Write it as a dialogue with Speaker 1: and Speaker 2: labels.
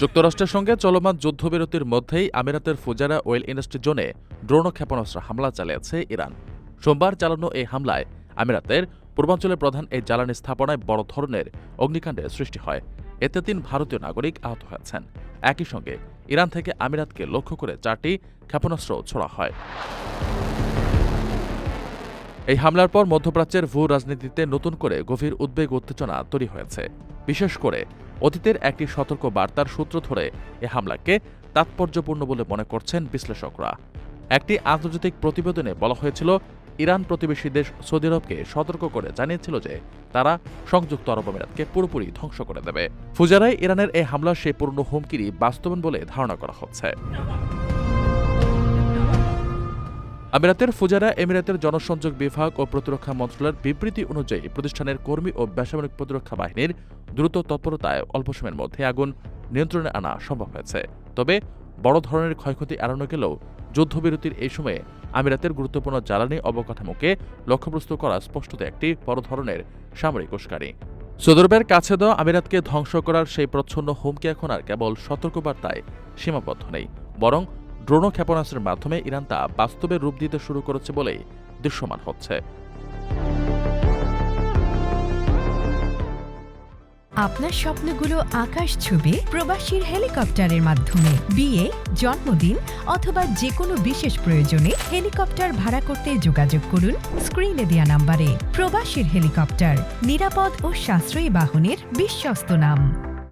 Speaker 1: যুক্তরাষ্ট্রের সঙ্গে চলমান যুদ্ধবিরতির মধ্যেই আমিরাতের ফুজারা অয়েল ইন্ডাস্ট্রি জোনে ড্রোন ও ক্ষেপণাস্ত্র হামলা চালিয়েছে ইরান। সোমবার চালানো এই হামলায় আমিরাতের পূর্বাঞ্চলের প্রধান এই জ্বালানি স্থাপনায় বড় ধরনের অগ্নিকাণ্ডের সৃষ্টি হয়। এতে ৩ ভারতীয় নাগরিক আহত হয়েছেন। একই সঙ্গে ইরান থেকে আমিরাতকে লক্ষ্য করে 4টি ক্ষেপণাস্ত্র ছোড়া হয়। এই হামলার পর মধ্যপ্রাচ্যের ভূ রাজনীতিতে নতুন করে গভীর উদ্বেগ উত্তেজনা তৈরি হয়েছে। বিশেষ করে অতীতের একটি সতর্ক বার্তার সূত্র ধরে এ হামলাকে তাৎপর্যপূর্ণ বলে মনে করছেন বিশ্লেষকরা। একটি আন্তর্জাতিক প্রতিবেদনে বলা হয়েছিল, ইরান প্রতিবেশী দেশ সৌদি আরবকে সতর্ক করে জানিয়েছিল যে তারা সংযুক্ত আরব আমিরাতকে পুরোপুরি ধ্বংস করে দেবে। ফুজারায় ইরানের এই হামলা সেই পুরনো হুমকিরই বাস্তবায়ন বলে ধারণা করা হচ্ছে। আমিরাতের ফুজারা এমিরাতের জনসংযোগ বিভাগ ও প্রতিরক্ষা মন্ত্রণালয়ের বিবৃতি অনুযায়ী প্রতিষ্ঠানের কর্মী ও বেসামরিক প্রতিরক্ষা বাহিনীর দ্রুত তৎপরতায় অল্প সময়ের মধ্যে আগুন নিয়ন্ত্রণে আনা সম্ভব হয়েছে। তবে বড় ধরনের ক্ষয়ক্ষতি এড়ানো গেলেও যুদ্ধবিরতির এই সময়ে আমিরাতের গুরুত্বপূর্ণ জ্বালানি অবকাঠামোকে লক্ষ্যবস্তু করা স্পষ্টত একটি বড় ধরনের সামরিক উস্কানি। সৌদি আরবের কাছে দেওয়া আমিরাতকে ধ্বংস করার সেই প্রচ্ছন্ন হুমকি এখন আর কেবল সতর্কবার্তায় সীমাবদ্ধ নেই, বরং ড্রোন ও ক্ষেপণাস্ত্রের মাধ্যমে ইরান তা বাস্তবে রূপ দিতে শুরু করেছে বলেই দৃশ্যমান হচ্ছে।
Speaker 2: আপনার স্বপ্নগুলো আকাশ ছুবে প্রবাসীর হেলিকপ্টারের মাধ্যমে। বিয়ে, জন্মদিন অথবা যে কোনো বিশেষ প্রয়োজনে হেলিকপ্টার ভাড়া করতে যোগাযোগ করুন স্ক্রিনে দেয়া নাম্বারে। প্রবাসীর হেলিকপ্টার, নিরাপদ ও সাশ্রয়ী বাহনের বিশ্বস্ত নাম।